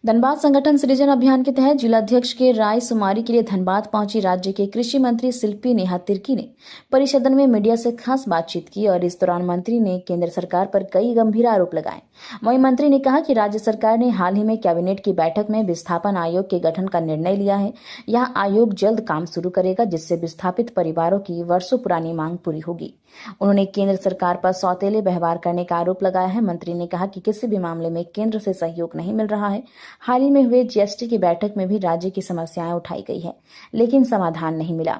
धनबाद संगठन सृजन अभियान के तहत जिलाध्यक्ष के राय सुमारी के लिए धनबाद पहुंची राज्य के कृषि मंत्री शिल्पी नेहा तिर्की ने परिषदन में मीडिया से खास बातचीत की और इस दौरान मंत्री ने केंद्र सरकार पर कई गंभीर आरोप लगाए। वहीं मंत्री ने कहा कि राज्य सरकार ने हाल ही में कैबिनेट की बैठक में विस्थापन आयोग के गठन का निर्णय लिया है। यह आयोग जल्द काम शुरू करेगा, जिससे विस्थापित परिवारों की वर्षों पुरानी मांग पूरी होगी। उन्होंने केंद्र सरकार पर सौतेले व्यवहार करने का आरोप लगाया है। मंत्री ने कहा कि किसी भी मामले में केंद्र से सहयोग नहीं मिल रहा है। हाल ही में हुए जीएसटी की बैठक में भी राज्य की समस्याएं उठाई गई है, लेकिन समाधान नहीं मिला।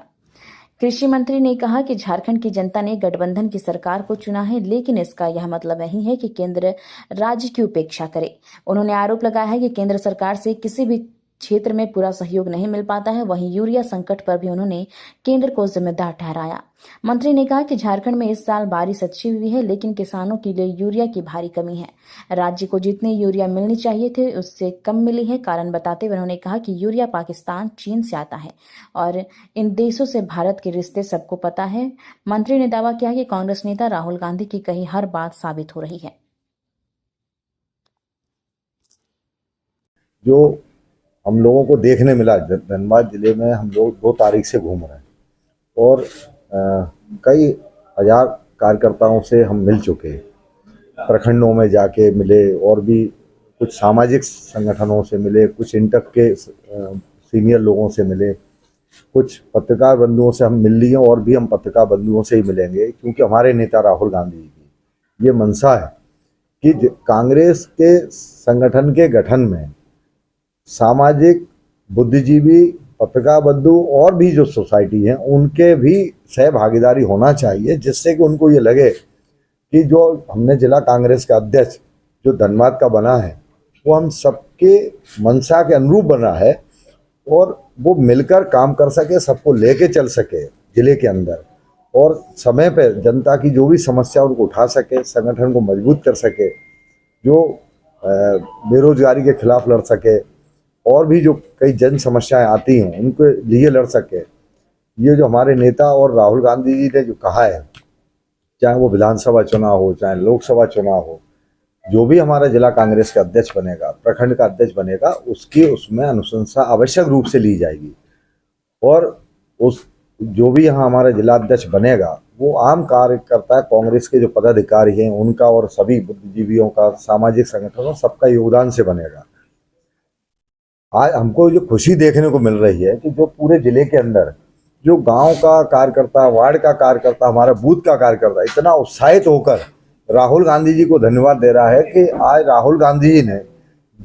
कृषि मंत्री ने कहा कि झारखंड की जनता ने गठबंधन की सरकार को चुना है, लेकिन इसका यह मतलब नहीं है कि केंद्र राज्य की उपेक्षा करे। उन्होंने आरोप लगाया है कि केंद्र सरकार से किसी भी क्षेत्र में पूरा सहयोग नहीं मिल पाता है। वहीं यूरिया संकट पर भी उन्होंने केंद्र को जिम्मेदार ठहराया। मंत्री ने कहा कि झारखंड में इस साल बारिश अच्छी हुई है, लेकिन किसानों के लिए यूरिया की भारी कमी है। राज्य को जितनी यूरिया मिलनी चाहिए थे उससे कम मिली है। कारण बताते हुए उन्होंने कहा कि यूरिया पाकिस्तान, चीन से आता है और इन देशों से भारत के रिश्ते सबको पता है। मंत्री ने दावा किया कि कांग्रेस नेता राहुल गांधी की कही हर बात साबित हो रही है। जो हम लोगों को देखने मिला धनबाद जिले में, हम लोग 2 तारीख से घूम रहे हैं और कई हजार कार्यकर्ताओं से हम मिल चुके हैं। प्रखंडों में जाके मिले और भी कुछ सामाजिक संगठनों से मिले, कुछ इंटक के सीनियर लोगों से मिले, कुछ पत्रकार बंधुओं से हम मिल लिए और भी हम पत्रकार बंधुओं से ही मिलेंगे, क्योंकि हमारे नेता राहुल गांधी जी की ये मंशा है कि कांग्रेस के संगठन के गठन में सामाजिक, बुद्धिजीवी, पत्रकार बंधु और भी जो सोसाइटी हैं उनके भी सहभागीदारी होना चाहिए, जिससे कि उनको ये लगे कि जो हमने जिला कांग्रेस का अध्यक्ष जो धनबाद का बना है वो हम सबके मंशा के अनुरूप बना है और वो मिलकर काम कर सके, सबको लेके चल सके जिले के अंदर और समय पे जनता की जो भी समस्या उनको उठा सके, संगठन को मजबूत कर सके, जो बेरोजगारी के खिलाफ लड़ सके और भी जो कई जन समस्याएं आती हैं उनके लिए लड़ सके। ये जो हमारे नेता और राहुल गांधी जी ने जो कहा है, चाहे वो विधानसभा चुनाव हो, चाहे लोकसभा चुनाव हो, जो भी हमारा जिला कांग्रेस का अध्यक्ष बनेगा, प्रखंड का अध्यक्ष बनेगा, उसमें अनुशंसा आवश्यक रूप से ली जाएगी और उस जो भी यहाँ हमारा जिला अध्यक्ष बनेगा वो आम कार्यकर्ता है, कांग्रेस के जो पदाधिकारी हैं उनका और सभी बुद्धिजीवियों का, सामाजिक संगठनों, सबका योगदान से बनेगा। आज हमको जो खुशी देखने को मिल रही है कि जो पूरे जिले के अंदर जो गांव का कार्यकर्ता, वार्ड का कार्यकर्ता, हमारा बूथ का कार्यकर्ता इतना उत्साहित होकर राहुल गांधी जी को धन्यवाद दे रहा है कि आज राहुल गांधी जी ने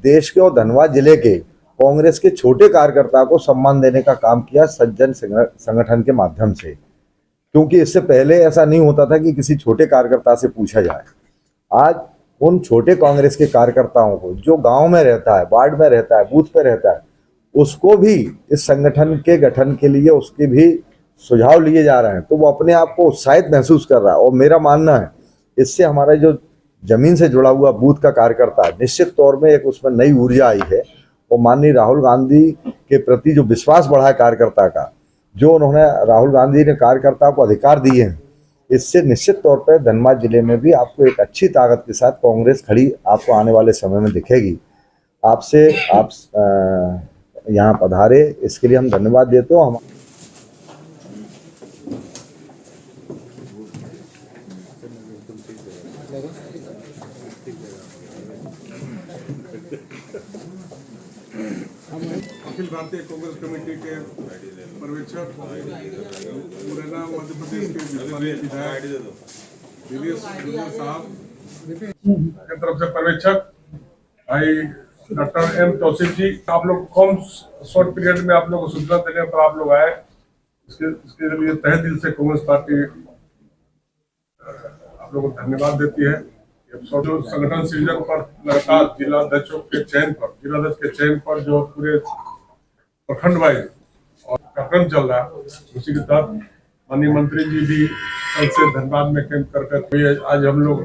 देश के और धनबाद जिले के कांग्रेस के छोटे कार्यकर्ता को सम्मान देने का काम किया सज्जन संगठन के माध्यम से, क्योंकि इससे पहले ऐसा नहीं होता था कि किसी छोटे कार्यकर्ता से पूछा जाए। आज उन छोटे कांग्रेस के कार्यकर्ताओं को जो गांव में रहता है, वार्ड में रहता है, बूथ पे रहता है, उसको भी इस संगठन के गठन के लिए उसके भी सुझाव लिए जा रहे हैं, तो वो अपने आप को उत्साहित महसूस कर रहा है। और मेरा मानना है इससे हमारा जो जमीन से जुड़ा हुआ बूथ का कार्यकर्ता है, निश्चित तौर में एक उसमें नई ऊर्जा आई है और माननीय राहुल गांधी के प्रति जो विश्वास बढ़ा है कार्यकर्ता का, जो उन्होंने राहुल गांधी ने कार्यकर्ता को अधिकार दिए हैं, इससे निश्चित तौर पर धनबाद जिले में भी आपको एक अच्छी ताकत के साथ कांग्रेस खड़ी आपको आने वाले समय में दिखेगी। आप यहाँ पधारे, इसके लिए हम धन्यवाद देते हो। अखिल भारतीय कांग्रेस कमेटी के पर्यवेक्षक, मुरैना मध्य प्रदेश के विधायक दिनेश साहब की तरफ से पर्यवेक्षक भाई डॉक्टर एम तौसीफ जी, आप लोग कम शॉर्ट पीरियड में आप लोग को सूचना देने पर आप लोग आए, इसके लिए तहे दिल से कांग्रेस पार्टी आप लोगों को धन्यवाद देती है। जो संगठन सृजन पर लगातार जिलाध्यक्ष के चयन पर जो पूरे प्रखंड वाइज और कार्यक्रम चल रहा है, उसी के तहत माननीय मंत्री जी भी कल से धनबाद में कैंप करके आज हम लोग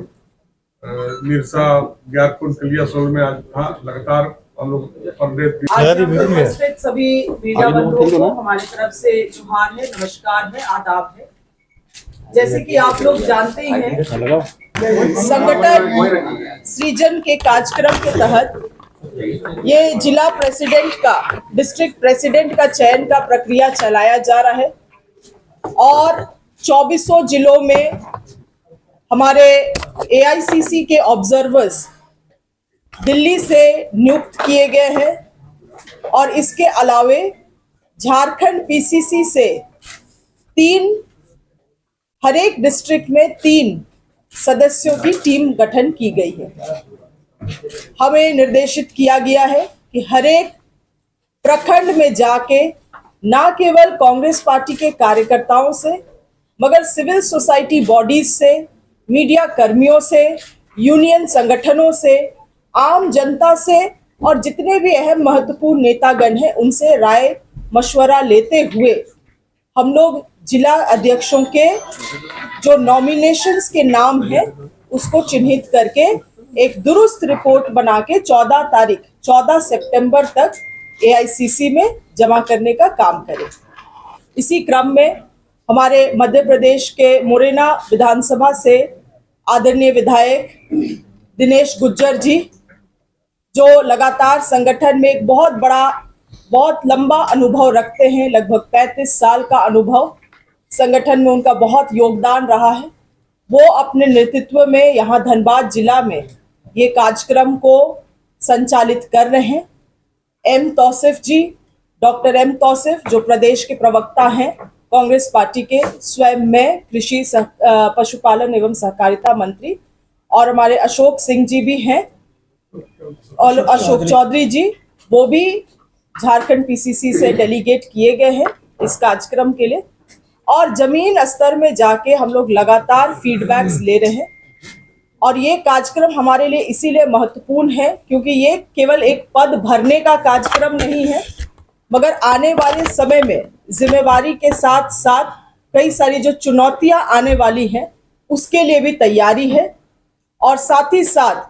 मिर्सा, ग्यारकुंड, कलियासोल में आज था। लगातार हम लोग सभी मीडिया बंधुओं को हमारी तरफ से जोहार है, नमस्कार है, आदाब है। जैसे कि आप लोग जानते ही हैं, संगठन सृजन के कार्यक्रम के तहत ये जिला प्रेसिडेंट का, डिस्ट्रिक्ट प्रेसिडेंट का चयन का प्रक्रिया चलाया जा रहा है और 2400 जिलों में हमारे AICC के ऑब्जर्वर्स दिल्ली से नियुक्त किए गए हैं और इसके अलावे झारखंड PCC से हर एक डिस्ट्रिक्ट में 3 सदस्यों की टीम गठन की गई है। हमें निर्देशित किया गया है कि हर एक प्रखंड में जाके ना केवल कांग्रेस पार्टी के कार्यकर्ताओं से मगर सिविल सोसाइटी बॉडीज से, मीडिया कर्मियों से, यूनियन संगठनों से, आम जनता से और जितने भी अहम महत्वपूर्ण नेतागण हैं उनसे राय मशवरा लेते हुए हम लोग जिला अध्यक्षों के जो नॉमिनेशंस के नाम हैं उसको चिन्हित करके एक दुरुस्त रिपोर्ट बना के 14 सितंबर तक AICC में जमा करने का काम करें। इसी क्रम में हमारे मध्य प्रदेश के मुरैना विधानसभा से आदरणीय विधायक दिनेश गुज्जर जी, जो लगातार संगठन में एक बहुत लंबा अनुभव रखते हैं, लगभग 35 साल का अनुभव संगठन में उनका बहुत योगदान रहा है, वो अपने नेतृत्व में यहाँ धनबाद जिला में ये कार्यक्रम को संचालित कर रहे हैं। डॉक्टर एम तौसिफ जो प्रदेश के प्रवक्ता हैं कांग्रेस पार्टी के, स्वयं मैं कृषि पशुपालन एवं सहकारिता मंत्री, और हमारे अशोक सिंह जी भी हैं और अशोक चौधरी जी, वो भी झारखंड PCC से डेलीगेट किए गए हैं इस कार्यक्रम के लिए। और जमीन स्तर में जाके हम लोग लगातार फीडबैक्स ले रहे हैं और ये कार्यक्रम हमारे लिए इसीलिए महत्वपूर्ण है क्योंकि ये केवल एक पद भरने का कार्यक्रम नहीं है मगर आने वाले समय में जिम्मेवारी के साथ साथ कई सारी जो चुनौतियां आने वाली हैं उसके लिए भी तैयारी है। और साथ ही साथ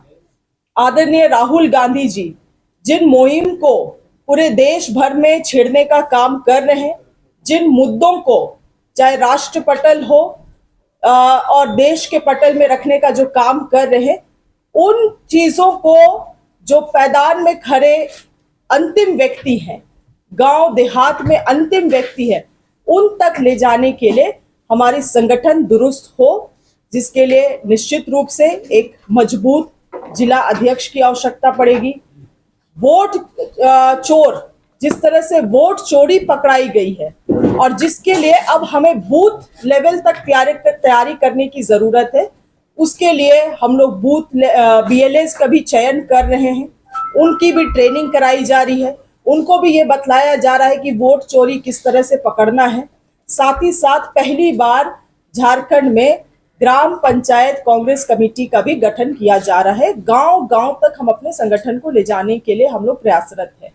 आदरणीय राहुल गांधी जी जिन मुहिम को पूरे देश भर में छेड़ने का काम कर रहे हैं, जिन मुद्दों को चाहे राष्ट्र पटल हो और देश के पटल में रखने का जो काम कर रहे हैं, उन चीजों को जो मैदान में खड़े अंतिम व्यक्ति हैं, गांव देहात में अंतिम व्यक्ति है, उन तक ले जाने के लिए हमारी संगठन दुरुस्त हो, जिसके लिए निश्चित रूप से एक मजबूत जिला अध्यक्ष की आवश्यकता पड़ेगी। वोट चोर, जिस तरह से वोट चोरी पकड़ाई गई है और जिसके लिए अब हमें बूथ लेवल तक तैयारी करने की जरूरत है, उसके लिए हम लोग बूथ BLAs का भी चयन कर रहे हैं, उनकी भी ट्रेनिंग कराई जा रही है, उनको भी ये बतलाया जा रहा है कि वोट चोरी किस तरह से पकड़ना है। साथ ही साथ पहली बार झारखंड में ग्राम पंचायत कांग्रेस कमेटी का भी गठन किया जा रहा है। गांव गांव तक हम अपने संगठन को ले जाने के लिए हम लोग प्रयासरत हैं।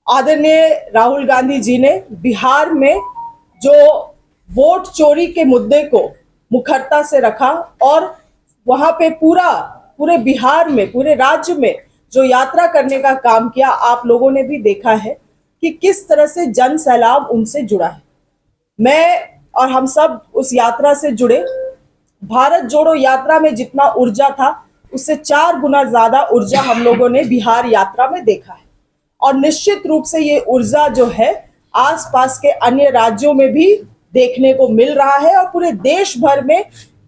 आदरणीय राहुल गांधी जी ने बिहार में जो वोट चोरी के मुद्दे को मुखरता से रखा और वहां पे पूरे बिहार में, पूरे राज्य में जो यात्रा करने का काम किया, आप लोगों ने भी देखा है कि किस तरह से जन सैलाब उनसे जुड़ा है। मैं और हम सब उस यात्रा से जुड़े। भारत जोड़ो यात्रा में जितना ऊर्जा था उससे 4 गुना ज्यादा ऊर्जा हम लोगों ने बिहार यात्रा में देखा है और निश्चित रूप से ये ऊर्जा जो है आसपास के अन्य राज्यों में भी देखने को मिल रहा है और पूरे देश भर में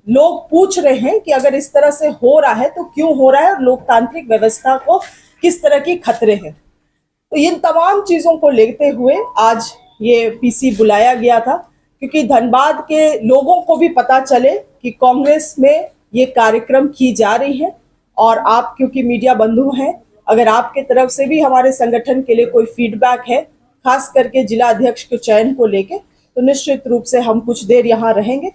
लोग पूछ रहे हैं कि अगर इस तरह से हो रहा है तो क्यों हो रहा है और लोकतांत्रिक व्यवस्था को किस तरह की खतरे हैं। तो इन तमाम चीजों को लेते हुए आज ये PC बुलाया गया था क्योंकि धनबाद के लोगों को भी पता चले कि कांग्रेस में ये कार्यक्रम की जा रही है और आप क्योंकि मीडिया बंधु हैं, अगर आपके तरफ से भी हमारे संगठन के लिए कोई फीडबैक है, खास करके जिला अध्यक्ष के चयन को लेके, तो निश्चित रूप से हम कुछ देर यहाँ रहेंगे